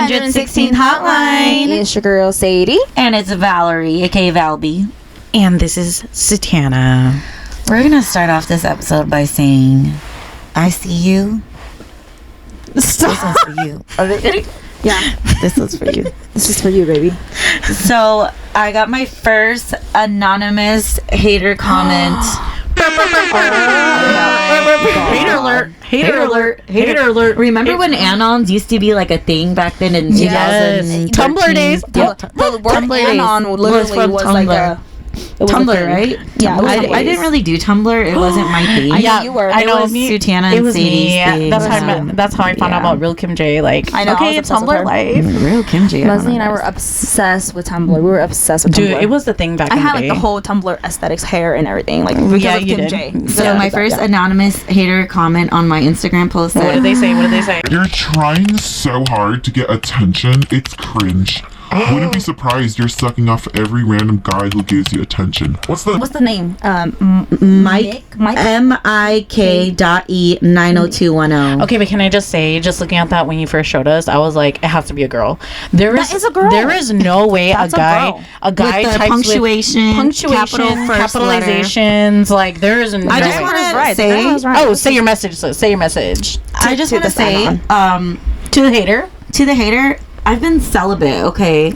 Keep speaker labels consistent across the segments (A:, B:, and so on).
A: 116 Hotline.
B: It's your girl Sadie.
A: And it's Valerie, aka Valby.
C: And this is Satana.
A: We're going to start off this episode by saying, I see you.
B: Stop.
A: This one's for you.
B: Yeah.
A: This one's for you.
B: This is for you, baby.
A: So, I got my first anonymous hater comment.
C: Hater alert.
A: Hater alert. Hater alert. Remember when Anons used to be like a thing back then in 2000?
C: Tumblr days.
B: The word
A: Tumblr
B: Anon
A: days
B: literally was like
A: Tumblr.
B: a... It was
A: Tumblr,
B: a thing.
A: right?
B: Yeah,
A: I didn't really do Tumblr. It wasn't my thing.
B: I know you were.
C: I know
A: it was Sutana
C: it
A: and
C: was
A: Sadie's
C: me.
A: thing.
C: That's how I found out about real Kim J. Like,
B: I know, I
C: okay,
B: was obsessed with her.
C: Tumblr life.
A: Real Kim J.
B: Leslie and I were obsessed with Tumblr. We were obsessed with
C: Dude,
B: Tumblr.
C: it was the thing back
B: I
C: in
B: had
C: the
B: like
C: day.
B: the whole Tumblr aesthetics, hair and everything. Like because
C: Yeah,
B: of
C: you
B: Kim
C: did.
B: J.
A: So my first anonymous hater comment on my Instagram post
C: What did
A: said,
C: they say? What did they say?
D: You're trying so hard to get attention, it's cringe. Wouldn't be surprised you're sucking off every random guy who gives you attention. What's the
B: name?
A: Mike MIK.E90210.
C: Okay, but can I just say, just looking at that when you first showed us, I was like, it has to be a girl. That
B: is a girl.
C: There is no way
B: That's
C: a guy
A: With
C: types
A: the punctuation, capital first letter.
C: capitalizations, like there is no
A: I just
C: way.
A: want to say,
C: Oh, say your message. Say your message
A: I just
B: to
A: want to
B: the
A: say,
C: to the hater.
A: to the hater, I've been celibate, okay?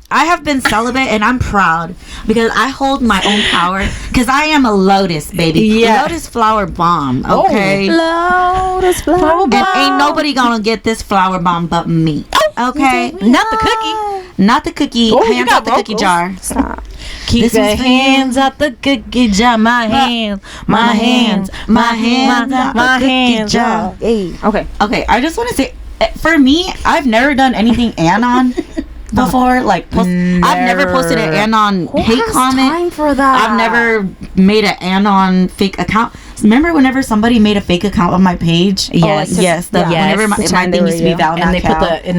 A: I have been celibate and I'm proud because I hold my own power because I am a lotus, baby.
C: Yeah.
A: Lotus flower bomb, okay?
B: Lotus flower.
A: And ain't nobody gonna get this flower bomb but me, okay?
C: Not the cookie.
A: Not the cookie.
C: Oh, you
A: Hands
C: got
A: out the cookie
C: vocals.
A: jar.
B: Stop.
C: Keep
A: This
C: your
A: one's for you.
C: hands out the cookie jar. My hands, my hands,
A: my hands out the
C: my
A: cookie
C: hands.
A: jar.
B: Hey. Okay.
A: Okay, I just want to say, for me, I've never done anything anon before. Like, I've never posted an anon
B: Who
A: hate
B: has
A: comment.
B: time for that?
A: I've never made an anon fake account. Remember whenever somebody made a fake account on my page?
C: Yes.
A: Yes.
B: Yeah.
A: Whenever my
B: Pretend they
A: thing
B: were
A: used to be
B: you.
A: Val
C: And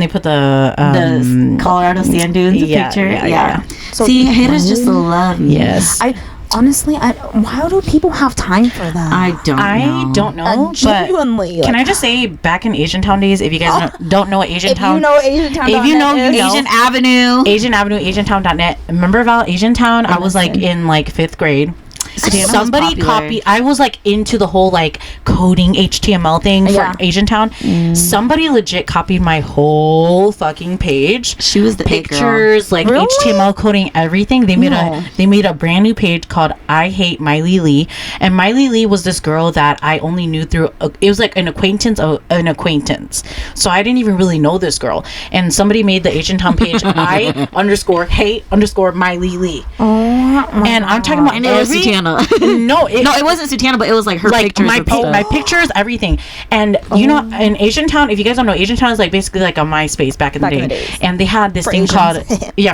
C: they put the
A: the Colorado sand dunes
C: yeah,
A: picture.
C: yeah.
B: So
A: See, haters just love me.
C: Yes.
B: I honestly, why do people have time for that?
A: I don't know.
C: But
B: Genuinely.
C: can I just say, back in Asian Town days, if you guys don't know what Asian
B: If
C: Town,
B: you know Asian Town,
C: if you know, you know.
A: Asian Avenue.
C: Asian Avenue, AsianTown.net. Remember Val, Asian Town? I was like in like 5th grade.
A: Savannah was
C: Somebody
A: popular.
C: copied. I was like into the whole like coding HTML thing for
B: Yeah.
C: Asian Town. Somebody legit copied my whole fucking page.
A: She was the it girl.
C: Pictures, like
B: Really?
C: HTML coding, everything. They made
B: No.
C: a brand new page called I Hate Miley Lee, and Miley Lee was this girl that I only knew through. It was like an acquaintance of an acquaintance, so I didn't even really know this girl. And somebody made the Asian Town page I underscore hate underscore Miley Lee, and I'm talking about
A: And it was
C: every.
A: Sutana.
C: No,
A: it wasn't Sutana, but it was like her
C: like
A: pictures.
C: my
A: were posted.
C: my pictures, everything. And you know, in Asian Town, if you guys don't know, Asian Town is like basically like a MySpace back in the day. And they had this thing called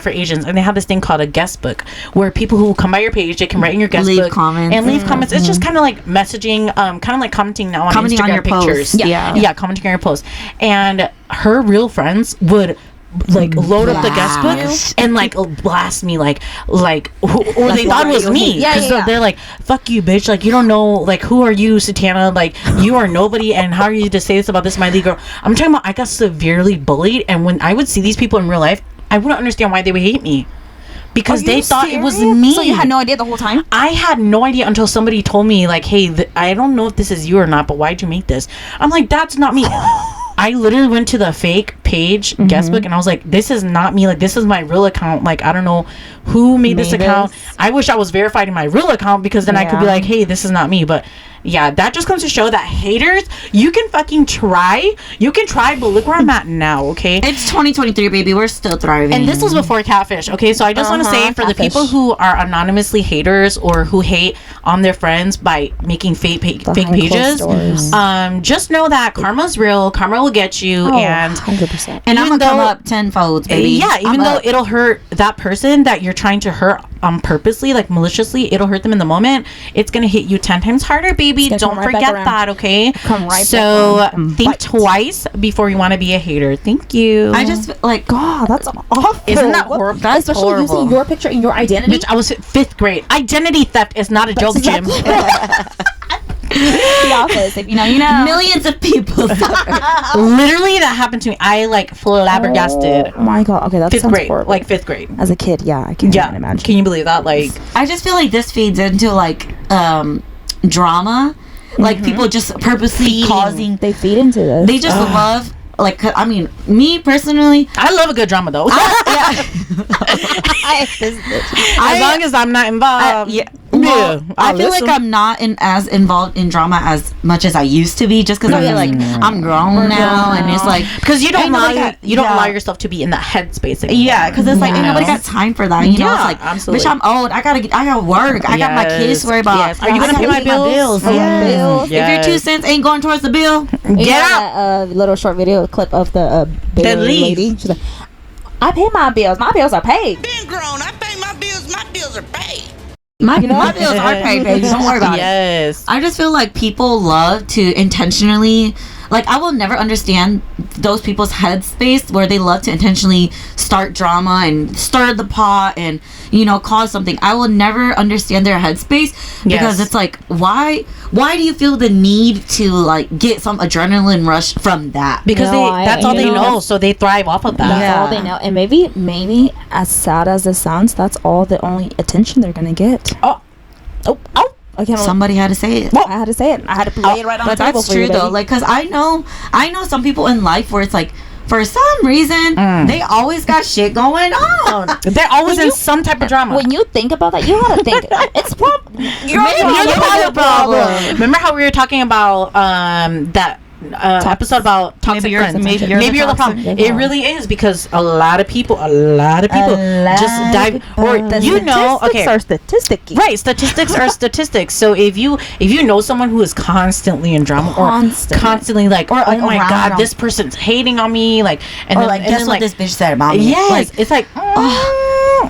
C: for Asians, and they had this thing called a guest book where people who come by your page, they can write in your guest
A: Leave
C: book
A: comments.
C: and leave comments. It's just kind of like messaging, kind of like commenting now on
A: Commenting on
C: Instagram
A: your
C: pictures.
A: posts. Yeah.
C: Commenting on your posts. And her real friends would like load up the guest book and like blast me like or they thought it was me.
B: Yeah,
C: 'Cause
B: yeah.
C: they're like, fuck you, bitch, like you don't know, like who are you, Satana, like you are nobody, and how are you to say this about this Miley girl? I'm talking about I got severely bullied, and when I would see these people in real life, I wouldn't understand why they would hate me. Because they thought it was me.
B: So you had no idea the whole time?
C: I had no idea until somebody told me, like, hey, I don't know if this is you or not, but why'd you make this? I'm like, that's not me. I literally went to the fake page guest book and I was like, this is not me. Like, this is my real account. Like, I don't know who made this account. I wish I was verified in my real account because then I could be like, hey, this is not me. But yeah, that just comes to show that haters, you can fucking try. You can try, but look where I'm at now, okay?
A: It's 2023, baby. We're still thriving.
C: And this was before catfish, okay? So I just want to say, for the people who are anonymously haters or who hate on their friends by making fake pages, just know that karma's real. Karma will get you, and
B: 100%.
A: And I'm
C: even
A: gonna come
C: though-
A: up tenfold, baby.
C: yeah, even though it'll hurt that person that you're trying to hurt purposely, like maliciously, it'll hurt them in the moment. It's gonna hit you 10 times harder, baby.
B: gonna
C: Don't
B: come right back
C: forget
B: around.
C: that, okay?
B: Come right
C: so
B: back around.
C: think
B: Bite.
C: twice before you want to be a hater. Thank you.
A: I just like
B: God, that's awful.
C: Isn't that horrible? That's
B: Especially
C: horrible.
B: using your picture and your identity.
C: Bitch, I was 5th grade. Identity theft is not a joke, Jim.
B: The Office. If you know, you know.
A: Millions of people.
C: Literally, that happened to me. I like flabbergasted.
B: Oh my god. Okay, that's
C: Fifth grade, like 5th grade.
B: as a kid. Yeah, I can't even imagine.
C: Can you believe that? Like,
A: I just feel like this feeds into like drama. Like people just purposely causing.
B: They feed into this.
A: They just love. Like, I mean, me personally,
C: I love a good drama though. As long as I'm not involved.
A: I feel like I'm not as involved in drama as much as I used to be, just because I feel like I'm grown now, and it's like
C: because you don't
A: ain't nobody
C: allow yourself to be in that headspace anymore.
A: Yeah, because it's like ain't nobody got time for that. You know, it's like,
C: absolutely.
A: bitch, I'm old. I got work. I got my kids to worry about.
C: Yes. Are you gonna pay my bills?
A: Yes.
C: Yes.
A: If your 2 cents ain't going towards the bill,
B: Get out. That little short video clip of the big lady. She's like, I pay my bills. My bills are paid.
E: Being grown, I pay my bills. My bills are paid.
A: my bills are paid, baby. Don't worry about it.
C: Yes.
A: I just feel like people love to intentionally, like, I will never understand those people's headspace where they love to intentionally start drama and stir the pot and, you know, cause something. I will never understand their headspace because it's like, why do you feel the need to like get some adrenaline rush from that?
C: Because that's all they know, so they thrive off of that.
B: That's all they know. And maybe as sad as it sounds, that's all the only attention they're gonna get.
C: Oh.
A: Somebody had to say it.
B: I had to say it. I had to lay it right on the table.
A: But that's true though. Like, cause I know some people in life where it's like, for some reason, they always got shit going on.
C: They're always in some type of drama.
B: When you think about that, you gotta think it's
C: you're the problem. Remember how we were talking about that episode about toxic friends? Maybe you're the problem. It really is, because a lot of people just dive, or
B: statistics are statistics.
C: Right, statistics are statistics. So if you know someone who is constantly in drama or constantly like, or oh my god, this person's hating on me, like, and
A: or
C: then,
A: like,
C: and
A: guess
C: then,
A: what
C: like,
A: this bitch said about me?
C: Yes,
A: like,
C: it's like.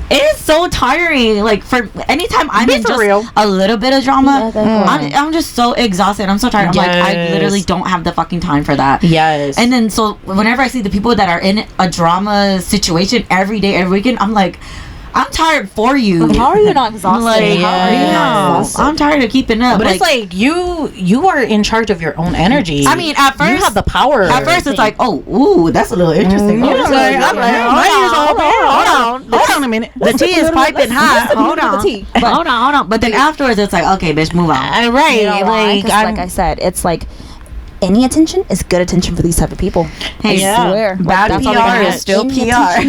A: It is so tiring. Like, for anytime I'm in just a little bit of drama, I'm just so exhausted. I'm so tired. I'm like, I literally don't have the fucking time for that.
C: Yes.
A: And then so whenever I see the people that are in a drama situation every day, every weekend, I'm like, I'm tired for you.
B: How are you not exhausted?
A: Like,
B: how are you not exhausted?
A: I'm tired of keeping up.
C: But it's like you are in charge of your own energy.
A: I mean, at first
C: you have the power.
A: At first, it's like, oh, ooh, that's a little interesting.
C: I'm like, hold on a minute.
A: The tea is piping hot. Hold on.
B: Hold
A: on. But then afterwards, it's like, okay, bitch, move on.
C: Right.
B: You know why? 'Cause like I said, it's like any attention is good attention for these type of people.
A: Hey,
B: I swear.
A: Bad
B: Like,
A: PR is still PR.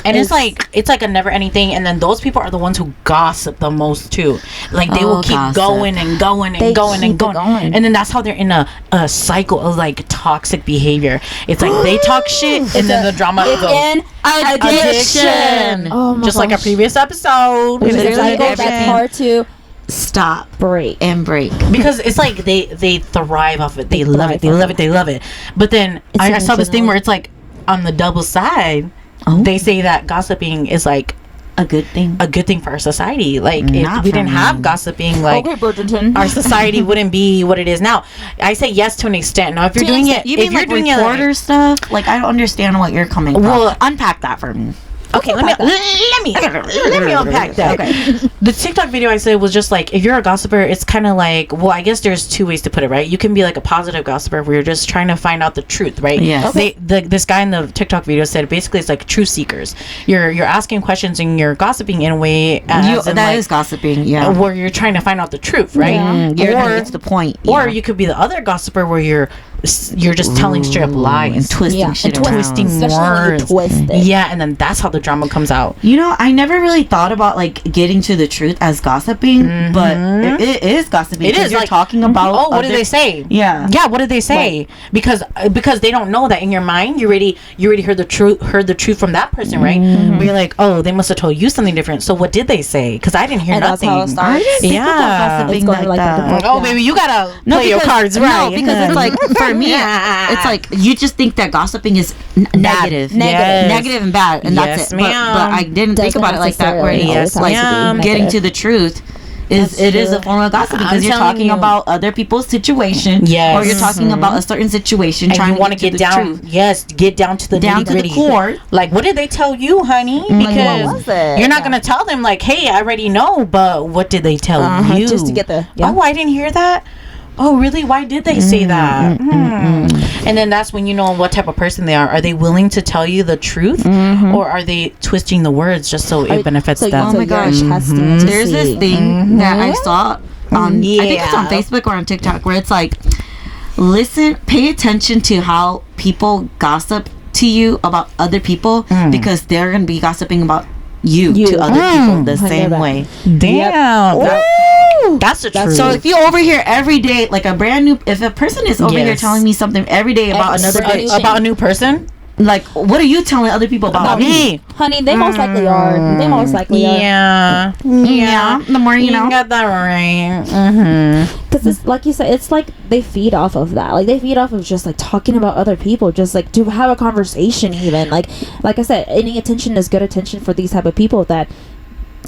C: And it's like a never ending thing. And then those people are the ones who gossip the most too. Like they will keep going and going and going and going. And then that's how they're in a cycle of like toxic behavior. It's like they talk shit and then the drama goes.
B: In
A: addiction.
B: Oh my
C: Just like a previous episode.
B: Go back part 2.
A: Stop,
B: break,
C: because it's like they thrive off it. They love it. But then I saw this thing where it's like on the double side, they say that gossiping is like
A: a good thing
C: for our society. Like if we didn't have gossiping, like our society wouldn't be what it is now. I say yes to an extent. Now if you're doing it,
A: if you're doing reporter stuff, like I don't understand what you're coming from. Well, unpack that for me.
C: Okay, let me unpack that. Okay. The TikTok video I said was just like, if you're a gossiper, it's kind of like, well, I guess there's 2 ways to put it, right? You can be like a positive gossiper where you're just trying to find out the truth, right?
A: Yes.
C: Okay. This guy in the TikTok video said basically it's like truth seekers. You're asking questions and you're gossiping in a way
A: that is gossiping, yeah.
C: Where you're trying to find out the truth, right?
A: Yeah. It's the point.
C: Or you could be the other gossiper where you're just telling straight up lies
A: and twisting shit around.
C: Twisting words. Yeah, and then that's how the drama comes out.
A: You know, I never really thought about like getting to the truth as gossiping, but it is gossiping.
C: It is
A: you're
C: like,
A: talking about.
C: Oh, what did they say?
A: Yeah.
C: What did they say? Because they don't know that in your mind you already heard the truth from that person, right? Where you're like, oh, they must have told you something different. So what did they say? Because I didn't hear nothing.
B: That's how it starts.
A: Gossiping like that.
C: Oh, baby, you gotta play your cards right.
A: No, because it's like for me, it's like you just think that gossiping is negative and bad, and that's it. But I didn't think about it like that. Where it's like getting to the truth. It is a form of gossiping because you're talking about other people's situation, or you're talking about a certain situation,
C: and
A: trying
C: to get down.
A: Truth.
C: Yes, get down to the nitty-gritty.
A: To the core.
C: Like, what did they tell you, honey? Because
B: what was it?
C: You're not gonna tell them like, hey, I already know, but what did they tell you?
B: Just to get the
C: oh, I didn't hear that. oh, really? Why did they say that? And then that's when you know what type of person they are. Are they willing to tell you the truth, or are they twisting the words just so it benefits them?
A: Oh my gosh. There's this thing that I saw on, I think it's on Facebook or on TikTok, where it's like, pay attention to how people gossip to you about other people, because they're going to be gossiping about you to other people the same way.
C: Damn. That's the truth.
A: So if you overhear every day, like if a person is over here telling me something every day about another bitch,
C: about a new person,
A: like, what are you telling other people about me?
B: Honey, they most likely are. They most likely are.
A: Yeah. The more you know.
C: Got that right.
B: Because it's like you said, it's like they feed off of that. Like they feed off of just like talking about other people, just like to have a conversation. Even like I said, any attention is good attention for these type of people that,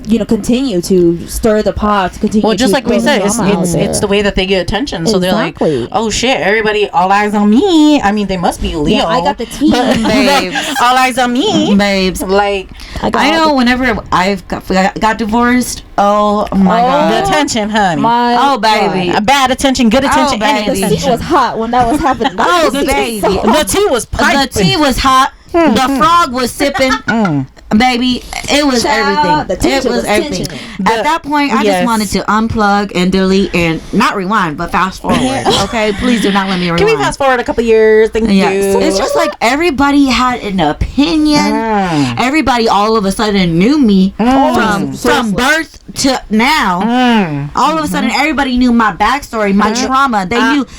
B: you know, continue to stir the pot.
C: Well, just like we said, it's the way that they get attention. So they're like, oh shit, everybody, all eyes on me. I mean, they must be Leo.
B: Yeah, I got the tea,
A: babes.
C: All eyes on me,
A: babes.
C: Like,
A: I know whenever I've got divorced, oh my god,
C: the attention, honey.
A: Baby,
C: bad attention, good attention,
A: baby.
B: The tea was hot when that was happening.
A: Baby,
C: the tea was piping.
A: The tea was hot. The frog was sipping. Baby, it was everything. It was everything. At that point, I just wanted to unplug and delete and not rewind, but fast forward. Okay, please do not let me rewind.
C: Can we fast forward a couple years? Thank you.
A: It's just like everybody had an opinion. Everybody all of a sudden knew me from birth to now. All of a sudden, everybody knew my backstory, my trauma.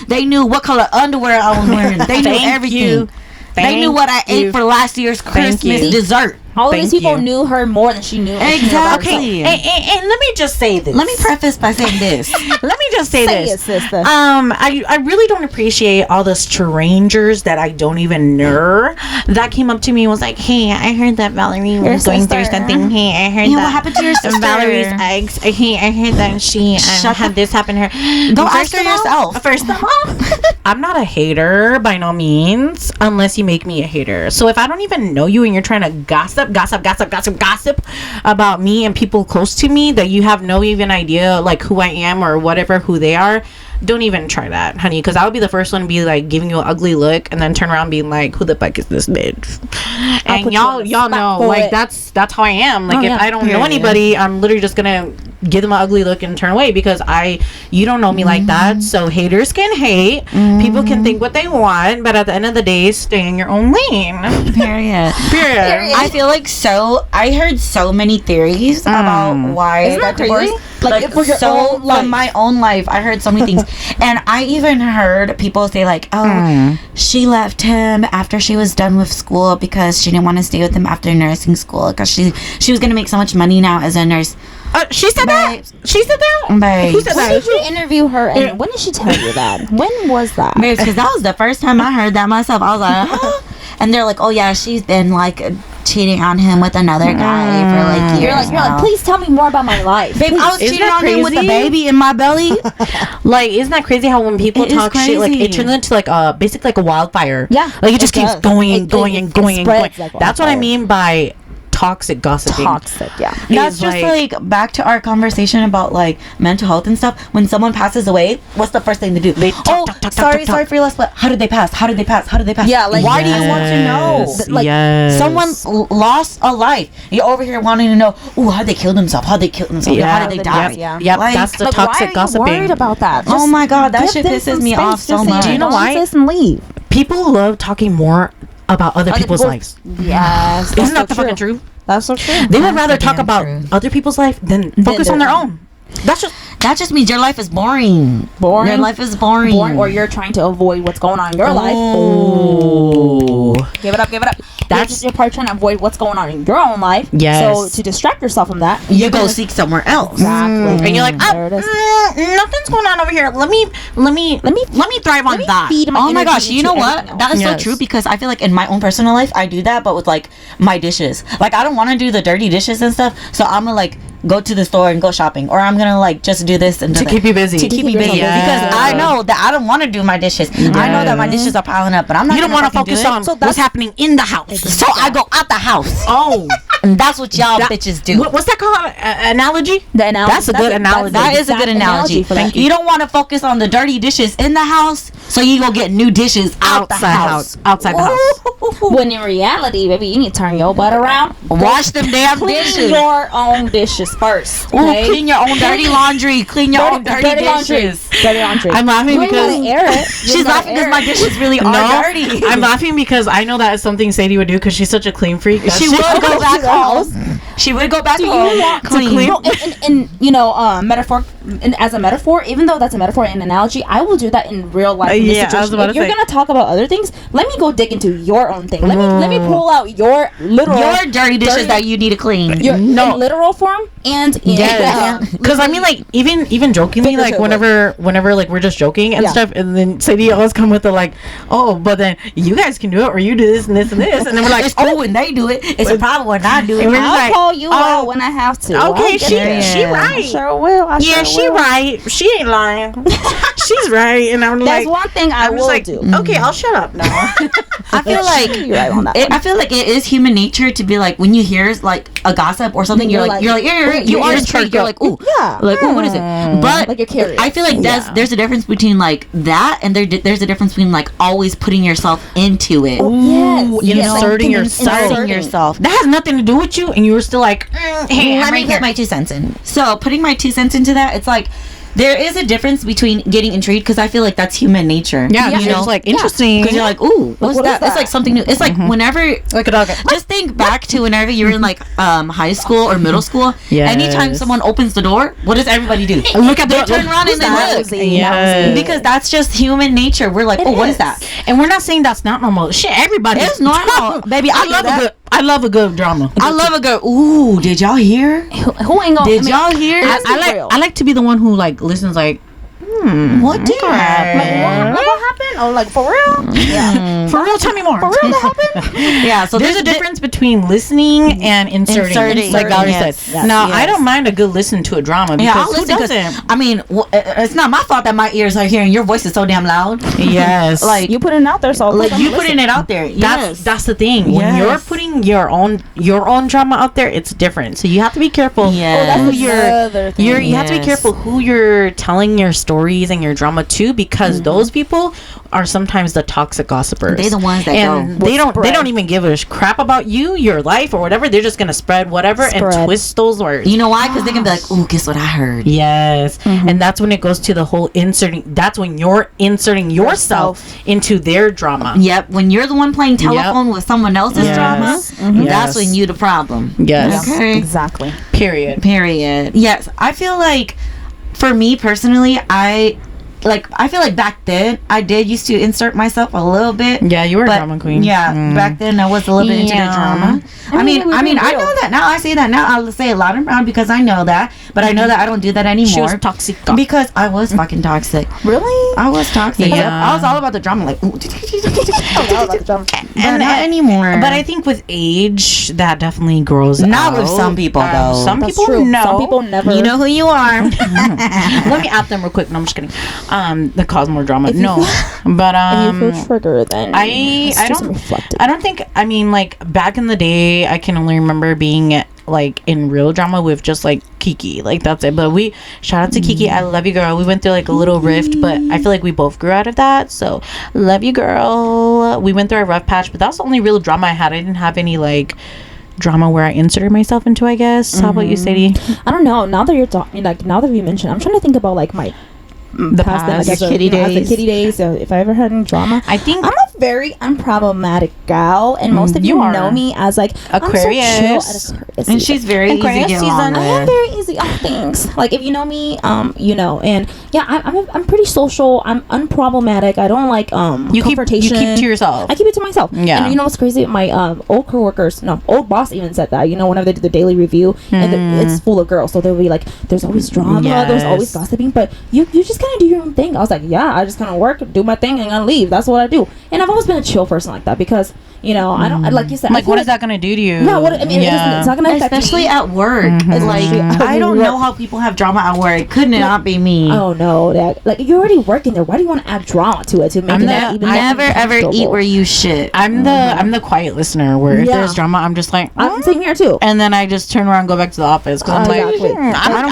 A: They knew what color underwear I was wearing. They knew everything. They knew what I ate for last year's Christmas dessert.
B: All these people knew her more than she knew.
A: Exactly.
C: And let me just say this.
A: Let me preface by saying this.
C: Let me just say this.
B: It, sister.
C: I really don't appreciate all the strangers that I don't even know that came up to me and was like, hey, I heard that Valerie was going through something. Hey, I heard that.
A: What happened to your sister?
C: Valerie's eggs. Hey, I heard that she had this happen to her.
A: Go ask her yourself.
C: First of all, I'm not a hater by no means, unless you make me a hater. So if I don't even know you and you're trying to gossip about me and people close to me that you have no even idea like who I am or whatever, who they are, don't even try that, honey, because I would be the first one to be like giving you an ugly look and then turn around being like, who the fuck is this bitch? And y'all know, like, that's how I am. Like, if I don't know anybody, I'm literally just gonna give them an ugly look and turn away, because you don't know me like that. So haters can hate, people can think what they want, but at the end of the day, stay in your own lane.
A: Period. I feel like I heard so many theories about why I got divorced. Like for your own life. From my own life, I heard so many things. And I even heard people say like, she left him after she was done with school because she didn't want to stay with him after nursing school, because she was going to make so much money now as a nurse.
C: She said that? She said that?
A: Babe.
B: Who said that? When did you interview her, and when did she tell you that? When was that?
A: Because that was the first time I heard that myself. I was like, huh? And they're like, oh yeah, she's been like cheating on him with another guy for like years.
B: You're like, please tell me more about my life.
A: Babe, I was cheating on him with a baby in my belly.
C: Like, isn't that crazy how when people talk shit, like it turns into like basically like a wildfire?
B: Yeah,
C: like it just keeps going and going and going and going. That's what I mean by toxic gossiping.
A: That's just like back to our conversation about like mental health and stuff. When someone passes away, what's the first thing they do? They talk, sorry for your loss, but how did they pass? Yeah, like, why do you want to know? Like, someone lost a life. You're over here wanting to know, how'd they kill themselves? How did they die?
C: Yep, like, that's the toxic gossiping.
B: Why are you worried about that?
A: Oh my god, that shit pisses me off so much.
C: Do you know why?
B: And leave.
C: People love talking more about other people's lives.
B: Yes.
C: Isn't that the fucking truth?
B: That's so true.
C: They would rather talk about other people's life than focus on their own.
A: That just means your life is boring. Your life is boring.
B: Or you're trying to avoid what's going on in your life.
C: Oh.
B: Give it up. You're probably trying to avoid what's going on in your own life.
C: Yes.
B: So to distract yourself from that,
A: you go seek somewhere else.
B: Exactly.
C: And you're like, nothing's going on over here. Let me thrive on that.
A: Oh my gosh, you know what? That is so true, because I feel like in my own personal life, I do that, but with like my dishes. Like, I don't want to do the dirty dishes and stuff, so I'm gonna like go to the store and go shopping, or I'm gonna like just do this and
C: to keep you busy.
A: Because I know that I don't want to do my dishes. I know that my dishes are piling up, but I'm not.
C: You don't want to focus on what's happening in the house.
A: So I go out the house.
C: Oh.
A: And that's what y'all bitches do.
C: What's that called? Analogy?
B: The analogy.
C: That's a good analogy.
A: That is a good analogy.
B: For that.
A: You don't want to focus on the dirty dishes in the house, so you go get new dishes outside the house.
C: Outside the house.
B: When in reality, baby, you need to turn your butt around.
A: Wash them damn
B: Clean
A: dishes.
B: your own dishes first.
A: Ooh,
B: Okay?
A: clean your own dirty laundry. Clean your own dirty dishes.
B: Dirty laundry.
C: I'm laughing
B: You ain't
C: because
B: gotta air it.
A: She's laughing because my dishes really are dirty.
C: I'm laughing because I know that is something Sadie would do because she's such a clean freak.
A: She would go back home. She would go back
B: Do
A: home.
B: you want to
A: clean?
B: No, in you know, metaphor, as a metaphor, even though that's a metaphor and analogy, I will do that in real life. In this
C: Yeah, I was
B: situation.
C: about
B: If
C: to
B: you're
C: say.
B: gonna talk about other things, let me go dig into your own thing. Let me pull out your literal
A: Your dirty dishes that you need to clean.
B: your in literal form and in
C: Because I mean, like even jokingly, like
B: Figuratively.
C: whenever like we're just joking and
B: Yeah.
C: stuff, and then Sadie always come with the like, oh, but then you guys can do it, or you do this and this and this, and then we're like,
A: It's cool when they do it. It's a problem when I do it.
C: And we're just
B: I'll
C: like,
B: call you
C: oh,
B: out when I have to.
C: okay,
B: I'll get
C: she
B: there.
C: right.
B: I sure will. I
C: Yeah,
B: sure
C: she
B: will.
C: right. She ain't lying. She's right, and I'm
B: That's
C: like,
B: one thing I
C: I'm just
B: will
C: like,
B: do.
C: okay, I'll shut up now.
A: I feel like
B: You're right on that.
A: I feel like it is human nature to be like when you hear like a gossip or something,
B: You're
A: you're like you
B: ooh,
A: are
B: your
A: intrigued.
B: ears
A: You're like, ooh,
B: Yeah.
A: like ooh, what is it? But
B: Like you're curious.
A: I feel like there's a difference between like that and there's a difference between like always putting yourself into it.
B: Yes.
C: you
B: yes,
C: know,
B: like,
C: inserting
B: in-
C: yourself.
A: Inserting yourself.
C: That has nothing to do with you, and you were still like, hey,
A: Let
C: I'm
A: me
C: right
A: put
C: here.
A: my 2 cents in. So putting my 2 cents into that, it's like there is a difference between getting intrigued because I feel like that's human nature.
C: Yeah,
A: you
C: it's
A: know,
C: just like interesting.
A: because you're like, ooh, what's
B: what is
A: that? It's
B: that?
A: like something new. It's like whenever
C: like a dog.
A: just think back to whenever you were in like high school or middle school.
C: Yes.
A: Anytime someone opens the door, what does everybody do?
C: Look at the
A: They turn around and they look.
B: Nosy,
C: Yes.
B: nosy.
A: Because that's just human nature. We're like, what is that?
C: And we're not saying that's not normal. Shit, everybody.
A: It's normal, baby. I love that.
C: I love a good drama.
A: I love a girl. Ooh, did y'all hear?
B: Who ain't gonna?
A: Did y'all hear?
B: let's be real.
C: I like to be the one who like listens like,
A: What did happen?
B: Like, what happened? Oh, like for real? Yeah.
C: for real, tell me more.
B: For real, that happened?
A: Yeah. So
C: There's a difference between listening and inserting.
A: Inserting,
C: like Valerie
A: yes,
C: said.
A: yes,
C: Now,
A: yes.
C: I don't mind a good listen to a drama because
A: Yeah, I'll
C: who
A: listen 'cause,
C: doesn't?
A: I mean, it's not my fault that my ears are hearing your voice is so damn loud.
C: Yes.
A: Like
B: You put it out there, so
A: like
B: I'm
A: you
B: listening.
A: putting it out there.
C: That's the thing. When you're
A: Yes.
C: putting your own drama out there, it's different. So you have to be careful.
A: Yes.
B: That's
C: Who you're
B: another thing.
C: you have to be
A: Yes.
C: careful who you're telling your stories and your drama to because those people are sometimes the toxic gossipers.
A: They the ones that
C: and
A: go.
C: they don't
B: spread.
C: even give a crap about you, your life, or whatever. They're just gonna spread whatever and
B: Spread.
C: twist those words.
A: You know why? Because they can be like, ooh, guess what I heard.
C: Yes, and that's when it goes to the whole inserting. That's when you're inserting yourself into their drama.
A: Yep. When you're the one playing telephone with someone else's
C: Yes.
A: drama,
C: Mhm.
A: that's
C: Yes.
A: when you the problem.
C: Yes.
A: Okay.
B: Exactly.
C: Period.
A: Period. Yes. I feel like for me personally, I feel like back then I did used to insert myself a little bit.
C: Yeah, you were a
A: But,
C: drama queen.
A: Yeah,
C: Mm.
A: back then I was a little bit into the
C: Yeah.
A: drama. I mean,
B: we're
A: I
B: being real.
A: know that now. I say that now. I'll say it loud and proud because I know that. But I know that I don't do that anymore.
C: She was toxic.
A: because I was fucking toxic.
B: Really?
A: I was toxic.
C: Yeah.
A: Yep. I was all about the drama. Like, ooh.
C: And
A: not anymore.
C: But I think with age, that definitely grows
A: Not
C: out.
A: with some people, though.
C: Some
B: That's
C: people
B: true.
C: know.
B: Some people never.
A: You know who you are.
C: Let me at them real quick. No, I'm just kidding. That cause more drama. No, but
B: if you feel triggered, then
C: I
B: it's just
C: don't
B: reflective.
C: I don't think. I mean, like back in the day, I can only remember being like in real drama with just like Kiki. Like that's it. But we shout out to Kiki. I love you, girl. We went through like a little rift, but I feel like we both grew out of that. So love you, girl. We went through a rough patch, but that's the only real drama I had. I didn't have any like drama where I inserted myself into, I guess. How about you, Sadie?
B: I don't know. Now that you're talking, like now that you mentioned, I'm trying to think about like my
C: The
B: past,
C: past.
B: as
A: Your
B: a,
A: kitty
B: as the
A: days.
B: kitty days. If I ever had any drama,
C: I think
B: I'm a very unproblematic gal, and most of
C: you
B: you
C: are.
B: know me as like
C: Aquarius.
B: I'm so chill at Aquarius
A: And she's very easy to
B: Aquarius
A: get
B: season.
A: along
B: I am
A: with.
B: very easy on things. Like if you know me, you know, and yeah, I'm pretty social. I'm unproblematic. I don't like
C: you keep
B: confrontation.
C: to yourself.
B: I keep it to myself.
C: Yeah.
B: And you know what's crazy? My old coworkers, no, old boss even said that. You know, whenever they do the daily review, and it's full of girls, so they'll be like, "There's always drama. There's always
C: Yes.
B: gossiping, but you just kind of do your own thing." I was like, "Yeah, I just kind of work, do my thing, and I leave. That's what I do." And I've always been a chill person like that because You know, I don't like you said.
C: Like, what is that gonna do to you?
B: Yeah, what I mean, it's not gonna affect
A: Especially
B: me.
A: at work. Like, I don't know how people have drama at work. Could not be me.
B: Oh no, like you're already working there. Why do you want to add drama to it to make it even
A: I never ever eat where you shit.
C: I'm the quiet listener where if there's drama, I'm just like,
B: I'm sitting here too.
C: And then I just turn around and go back to the office because I'm like,
B: Exactly.
C: I'm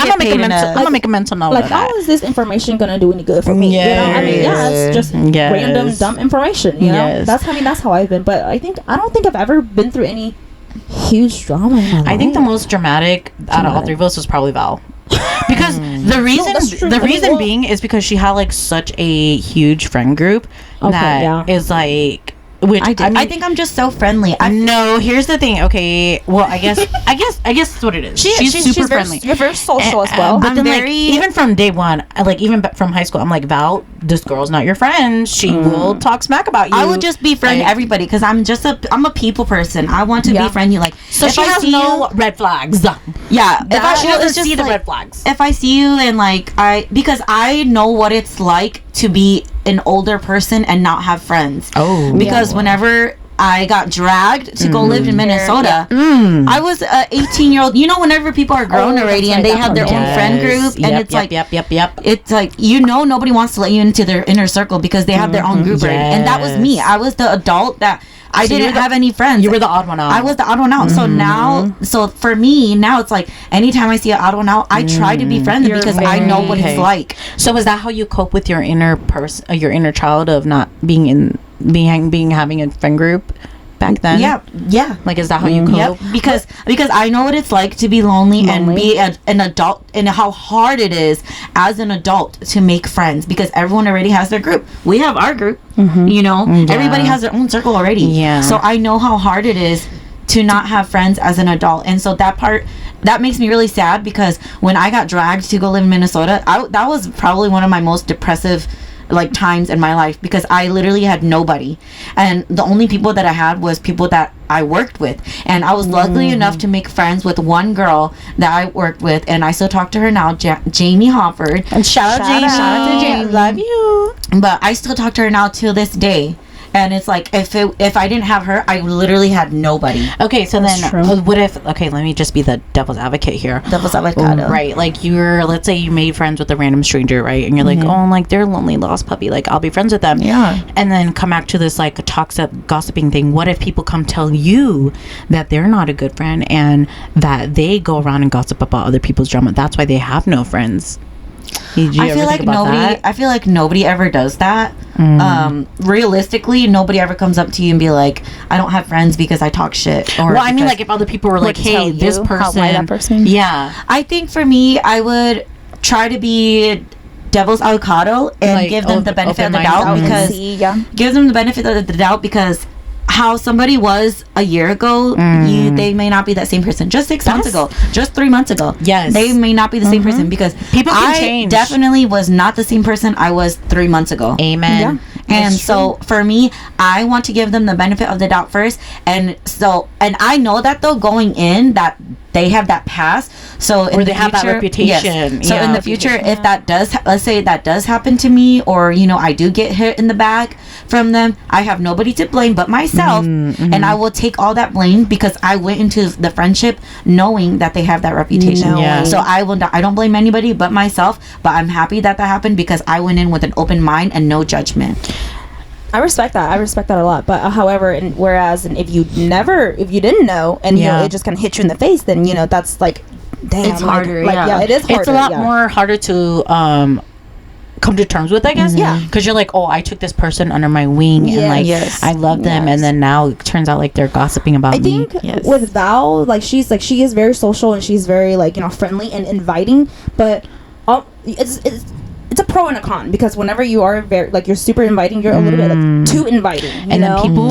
C: gonna make a mental note
B: Like,
C: of that.
B: how is this information gonna do any good for me? You know? I mean, it's just random dumb information. You know, that's how I've been. But I don't think I've ever been through any huge drama in my life.
C: I think the most dramatic out of all three of us was probably Val. Because the reason being is because she had like such a huge friend group that is like, which I
A: think I'm just so friendly.
C: No, here's the thing. Okay, well, I guess that's what it is. She's super friendly.
B: You're very social as well.
C: But then, like, even from day one, like even from high school, I'm like, Val, this girl's not your friend. She will talk smack about you.
A: I would just befriend everybody because I'm a people person. I want to befriend you. Like,
C: so
A: if
C: she
A: I
C: has
A: see
C: no red flags.
A: Yeah,
C: She doesn't see the red flags.
A: If I see you and like because I know what it's like to be an older person and not have friends.
C: Oh,
A: because whenever I got dragged to go live in Minnesota, I was a 18-year-old. You know, whenever people are grown already and they have their own friend group, and it's like, it's like, you know, nobody wants to let you into their inner circle because they have their own group already. And that was me. I was the adult that I didn't have any friends.
C: You were the odd one out.
A: I was the odd one out. So now, for me, now it's like anytime I see an odd one out, I try to befriend them because I know what it's like.
C: So is that how you cope with your inner person, your inner child of not being having a friend group back then?
A: Yeah.
C: Like, is that how you cope?
A: Yep. Because I know what it's like to be lonely. And be an adult, and how hard it is as an adult to make friends because everyone already has their group. We have our group. You know, everybody has their own circle already. Yeah. So I know how hard it is to not have friends as an adult, and so that makes me really sad because when I got dragged to go live in Minnesota, that was probably one of my most depressive like times in my life because I literally had nobody, and the only people that I had was people that I worked with, and I was lucky enough to make friends with one girl that I worked with, and I still talk to her now, Jamie Hofford.
C: And shout out to Jamie.
A: Love you. But I still talk to her now till this day. And it's like if I didn't have her, I literally had nobody.
C: Okay, so then what if? Okay, let me just be the devil's advocate here.
A: Devil's advocate,
C: right? Like let's say you made friends with a random stranger, right? And you're like, oh, like they're a lonely lost puppy. Like I'll be friends with them.
A: Yeah.
C: And then come back to this like toxic gossiping thing. What if people come tell you that they're not a good friend and that they go around and gossip about other people's drama? That's why they have no friends. I feel like nobody ever does that. Realistically, nobody ever comes up to you and be like, I don't have friends because I talk shit. Or I mean, like if other people were like, hey, this person. Yeah.
A: I think for me, I would try to be devil's avocado and like, give them the benefit of the doubt give them the benefit of the doubt because how somebody was a year ago, they may not be that same person. Just 6 months ago, just 3 months ago, they may not be the same person because
C: people can change.
A: Definitely was not the same person I was 3 months ago.
C: Amen.
A: Yeah. And so for me, I want to give them the benefit of the doubt first, and I know that though going in that they have that past, so in
C: they have that reputation.
A: So in the future, if that does, let's say that does happen to me, or you know I do get hit in the back from them, I have nobody to blame but myself, and I will take all that blame because I went into the friendship knowing that they have that reputation. So I don't blame anybody but myself, but I'm happy that happened because I went in with an open mind and no judgment.
B: I respect that a lot. But however, whereas if you didn't know and you know, it just kind of hit you in the face, then you know that's like, damn,
A: it's harder.
B: It is harder.
C: It's a lot more harder to come to terms with, I guess.
B: Yeah.
C: Because you're like, oh, I took this person under my wing and like I love them, and then now it turns out like they're gossiping about me.
B: I think with Val, like she is very social and she's very like, you know, friendly and inviting, but it's a pro and a con because whenever you are very like you're super inviting, you're a little bit like too inviting,
C: and then people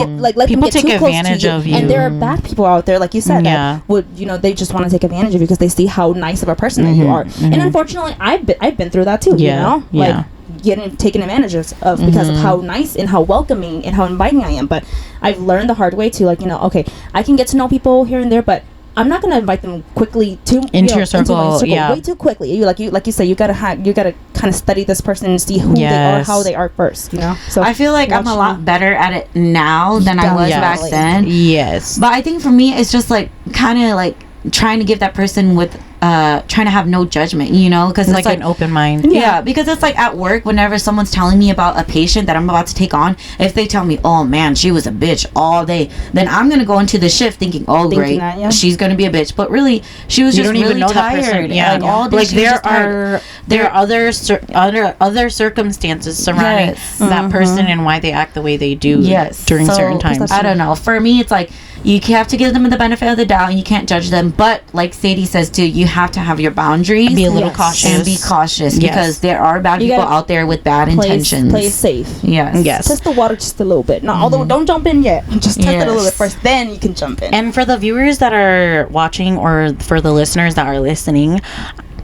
C: take advantage of you.
B: And there are bad people out there, like you said, that would, you know, they just want to take advantage of you because they see how nice of a person that you are. And unfortunately, I've been through that too. You know, like getting taken advantage of because of how nice and how welcoming and how inviting I am. But I've learned the hard way to, like, you know, okay, I can get to know people here and there, but I'm not gonna invite them quickly
C: into your circle. Yeah,
B: way too quickly. Like you say, you gotta kind of study this person and see who they are, how they are first. You know. So
A: I feel like I'm a lot better at it now than I was back then.
C: Yes,
A: but I think for me, it's just like kind of like trying to give that person with trying to have no judgment, you know, because
C: like an open mind.
A: Yeah, because it's like at work, whenever someone's telling me about a patient that I'm about to take on, if they tell me, oh man, she was a bitch all day, then I'm gonna go into the shift thinking, oh great, that, she's gonna be a bitch, but really she was just really tired. Like all day,
C: like there are other circumstances surrounding that person and why they act the way they do during certain times.
A: I don't know, for me it's like you have to give them the benefit of the doubt and you can't judge them, but like Sadie says too, you have to have your boundaries,
C: be a little cautious,
A: and be cautious because there are bad people out there with bad intentions.
B: Play safe.
A: Yes.
B: Test the water just a little bit. Not although don't jump in yet. Just test it a little bit first, then you can jump in.
C: And for the viewers that are watching, or for the listeners that are listening,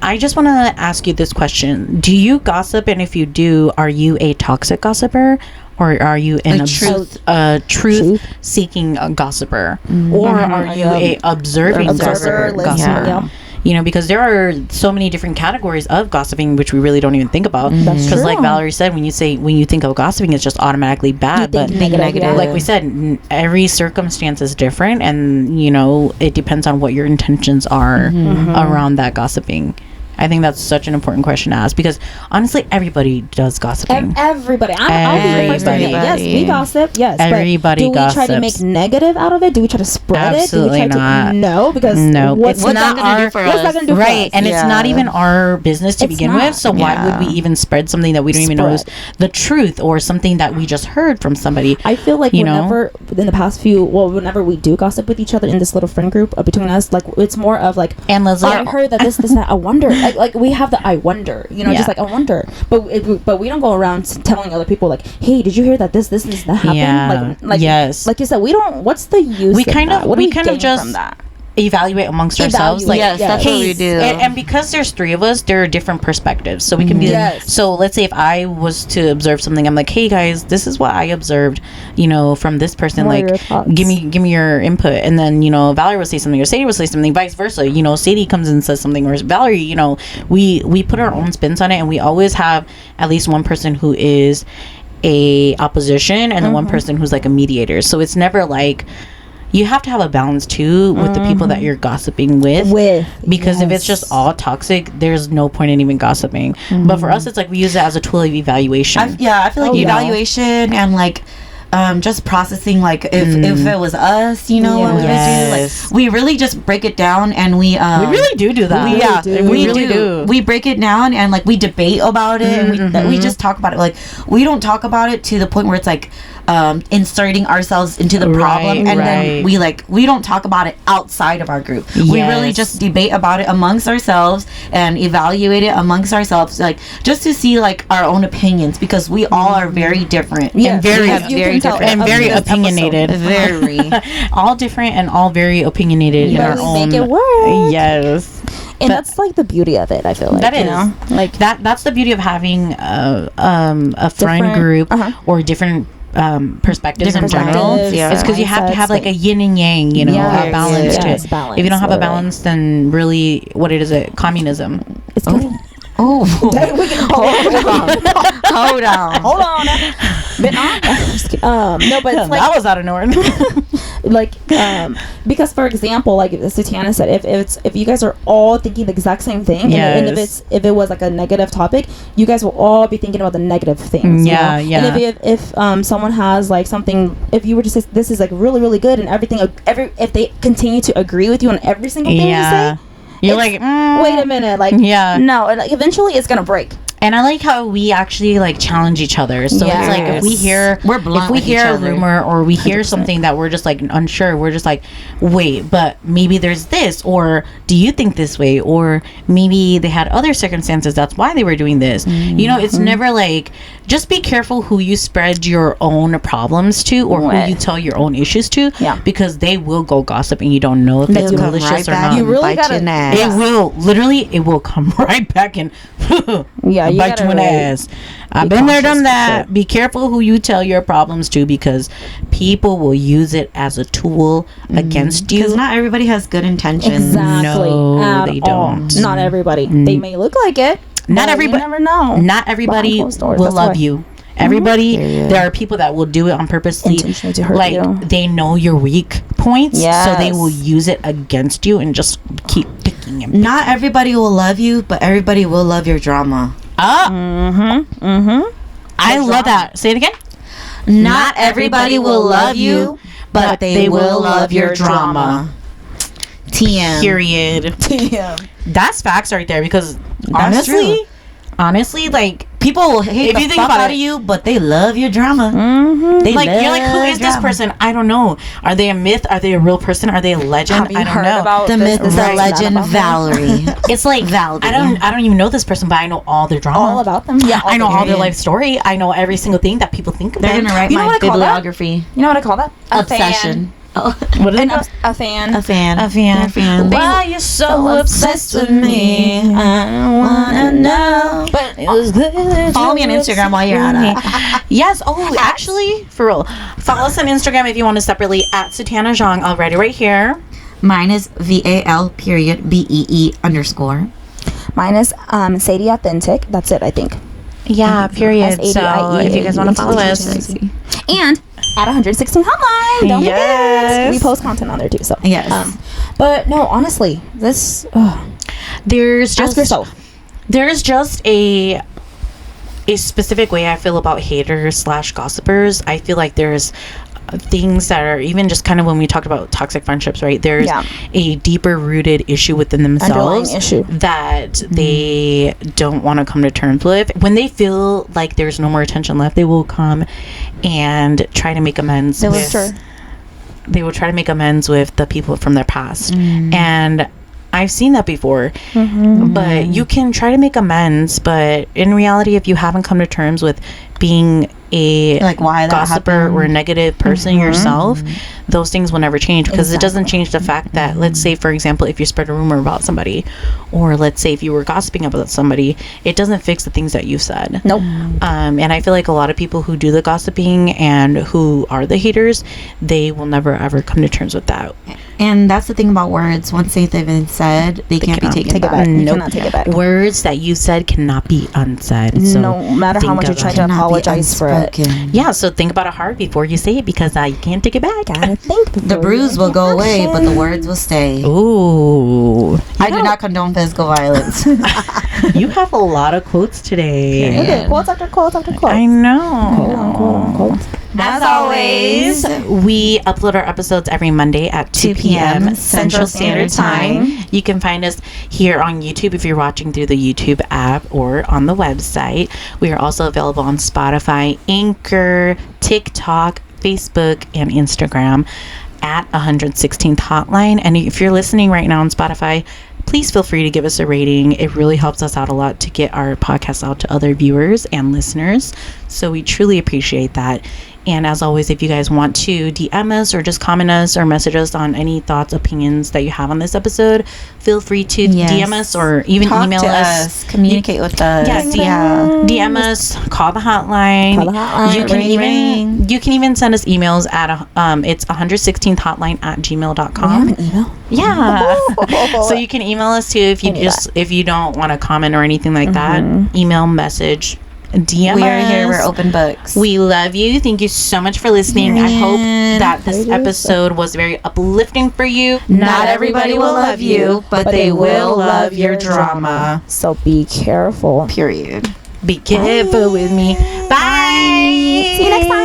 C: I just want to ask you this question: do you gossip? And if you do, are you a toxic gossiper? Or are you a truth-seeking gossiper? Or are you a observing gossiper?
B: Yeah.
C: You know, because there are so many different categories of gossiping, which we really don't even think about. Because like Valerie said, when you think of gossiping, it's just automatically bad. But
B: negative.
C: Like we said, every circumstance is different, and you know, it depends on what your intentions are around that gossiping. I think that's such an important question to ask, because honestly, everybody does gossiping.
B: Everybody. I'll be the first to admit, yes, we gossip. Yes,
C: everybody gossips.
B: Do we try to make negative out of it? Do we try to spread
C: Absolutely
B: it?
C: not.
B: No, because
A: what's that going to do for us?
B: What's that going to do for us?
C: Right, and it's not even our business to begin with. So why would we even spread something that we don't even know is the truth, or something that we just heard from somebody?
B: I feel like whenever we do gossip with each other in this little friend group between us, like it's more of like,
C: and Leslie,
B: I heard that this that. I wonder. Like we have the I wonder, you know, just like I wonder, but we don't go around telling other people like, hey, did you hear that this that happened?
C: Yeah.
B: Like
C: yes,
B: like you said, we don't. What's the use?
C: We kind of just
B: from that?
C: Evaluate amongst ourselves, like,
A: yes, that's what we do.
C: And because there's three of us, there are different perspectives, so we can be so let's say if I was to observe something, I'm like, hey guys, this is what I observed, you know, from this person.
B: What
C: like give me your input. And then, you know, Valerie will say something, or Sadie will say something, vice versa. You know, Sadie comes and says something, or Valerie, you know, we put our own spins on it, and we always have at least one person who is a opposition and then one person who's like a mediator. So it's never like, you have to have a balance too with the people that you're gossiping with, because if it's just all toxic, there's no point in even gossiping. But for us, it's like we use it as a tool of evaluation.
A: I feel like evaluation and like just processing, like if it was us, you know, what we would do. Like we really just break it down, and we
C: really do that.
A: We really do. We break it down, and like we debate about it, and we just talk about it. Like we don't talk about it to the point where it's like inserting ourselves into the problem, and then we don't talk about it outside of our group. We really just debate about it amongst ourselves and evaluate it amongst ourselves, like just to see like our own opinions, because we all are very different
C: and very different and very opinionated.
A: Very
C: all different and all very opinionated in our own.
B: Make it work.
C: Yes.
B: And that's like the beauty of it, I feel like.
C: That is,
B: you know?
C: like that's the beauty of having a friend group or different perspectives in general. It's because you have to have like a yin and yang, you know, a balance to it. If you don't have a balance, then really, what is it? Communism.
B: It's good.
A: Oh, hold on.
B: No, but it's like,
C: that was out of nowhere.
B: like because for example, like Satiana said, if you guys are all thinking the exact same thing, and if it was like a negative topic, you guys will all be thinking about the negative things.
C: Yeah.
B: And if someone has like something, if you were to say this is like really really good, and if they continue to agree with you on every single thing you say, you're like, wait a minute, like, no, and like, eventually it's gonna break.
C: And I like how we actually like challenge each other. So it's like if we hear a rumor, or we hear 100%. Something that we're just like unsure, we're just like, wait, but maybe there's this, or do you think this way, or maybe they had other circumstances, that's why they were doing this. You know, it's never like, just be careful who you spread your own problems to, or who you tell your own issues to, because they will go gossip, and you don't know if it's malicious or not.
B: You really gotta,
C: it will come right back and
B: you you
C: bite you in the
B: gotta
C: ass. I've been there, done
B: cautious,
C: that.
B: for sure.
C: Be careful who you tell your problems to, because people will use it as a tool against you.
A: Because not everybody has good intentions.
B: Exactly.
C: No,
B: at
C: they
B: all.
C: don't.
B: Not everybody. They may look like it.
C: Not
B: but
C: everybody.
B: You never know.
C: Not everybody
B: Behind closed doors,
C: will
B: that's
C: love
B: why.
C: you. Everybody,
A: Period.
C: there are people that will do it on purposely,
B: Intentionally to hurt
C: like
B: you.
C: they know your weak points, so they will
B: Yes.
C: use it against you and just keep picking and
A: Not everybody will love you, but everybody will love your drama.
C: up. I love
B: drama.
C: that. Say it again.
A: Not everybody will love you, but they will love your drama. TM.
C: Period. That's facts right there, because
A: That's
C: honestly, like,
A: People will hate
C: If
A: the
C: you think
A: fuck
C: about
A: out
C: it-
A: of you, but they love your drama. They
C: like, you're like, who
A: love
C: is this
A: drama.
C: person? I don't know. Are they a myth? Are they a real person? Are they a legend?
B: Have you
C: I don't
B: heard
C: know.
B: about
A: The
B: this,
A: myth, the
B: that,
A: legend,
B: about them?
A: Valerie.
C: It's like
A: Valerie.
C: I don't even know this person, but I know all their drama.
B: All about them? Yeah.
C: I know all their
A: Period.
C: life story. I know every single thing that people think of
A: They're
C: them.
A: gonna write
B: You know
A: my
B: what I call that?
A: bibliography.
B: You know what I call that?
A: Obsession. Oh,
C: What is it?
B: A fan.
A: a fan.
C: A fan.
A: A fan.
C: Why you so obsessed with me?
A: I don't wanna know.
B: But it was good.
A: Follow me on Instagram while you're at it.
C: Yes. Oh, actually, for real. Follow us on Instagram if you want to separately at Satana Zhang. Already right here.
A: Mine is VAL_BEE_.
B: Mine is Sadie Authentic. That's it, I think.
C: Yeah, period. So
B: S-A-D-I-E.
C: if you guys want to follow us.
B: And at 116 Hotline. Don't
C: Yes.
B: forget. We post content on there too. So
A: Yes.
B: but no, honestly, this
C: There's
B: ask
C: just
B: yourself.
C: there's just a specific way I feel about haters / gossipers. I feel like there's things that are even just kind of when we talked about toxic friendships, right? There's
B: Yeah.
C: a deeper rooted issue within
B: Underlying
C: themselves
B: issue.
C: that they don't want to come to terms with. When they feel like there's no more attention left, they will come and try to make amends with they will try to make amends with the people from their past. And I've seen that before. But you can try to make amends, but in reality, if you haven't come to terms with being a
A: Like why that
C: gossiper
A: happened.
C: or a negative person yourself, those things will never change, because it doesn't change the fact that, let's say, for example, if you spread a rumor about somebody, or let's say if you were gossiping about somebody, it doesn't fix the things that you said.
B: Nope.
C: And I feel like a lot of people who do the gossiping and who are the haters, they will never ever come to terms with that.
A: And that's the thing about words. Once they've been said, they can't be
C: cannot
A: taken
B: Take it
A: back.
B: back. You
C: Nope.
B: cannot take it back.
C: Words that you said cannot be unsaid. So
B: No matter how
C: think
B: much you
C: about
B: try
C: it.
B: to
A: Cannot be
B: apologize for it.
A: unspoken.
C: Yeah, so think about it hard before you say it, because you can't take it back.
B: Gotta think
A: The
B: before
A: bruise
B: you
A: will
B: take
A: go away, but the
B: action.
A: words will stay.
C: Ooh.
A: I do not condone physical violence.
C: You have a lot of quotes today.
B: Okay, quotes after quotes after quotes.
C: I know.
B: Quote unquote.
C: As always, we upload our episodes every Monday at 2 p.m. Central Standard Time. You can find us here on YouTube if you're watching through the YouTube app or on the website. We are also available on Spotify, Anchor, TikTok, Facebook, and Instagram at 116th Hotline. And if you're listening right now on Spotify, please feel free to give us a rating. It really helps us out a lot to get our podcast out to other viewers and listeners. So we truly appreciate that. And as always, if you guys want to DM us or just comment us or message us on any thoughts, opinions that you have on this episode, feel free to
A: Yes.
C: DM us or even
A: Talk
C: email
A: to
C: us.
A: Communicate with us.
C: Yes,
A: Yeah.
C: DM us, call the hotline.
B: Call the hotline.
C: You can
A: Ring,
C: you can even send us emails at it's 116th hotline at
B: We have
C: gmail.com.
B: an email.
C: Yeah. So you can email us too if you
B: I knew
C: if you don't want to comment or anything like that. Email, message, DM
A: We are
C: us.
A: here. We're open books.
C: We love you. Thank you so much for listening. I hope that this episode was very uplifting for you.
A: Not everybody will love you, but they will love your drama.
B: So be careful.
A: Period.
C: Be careful with me. Bye.
B: See you next time.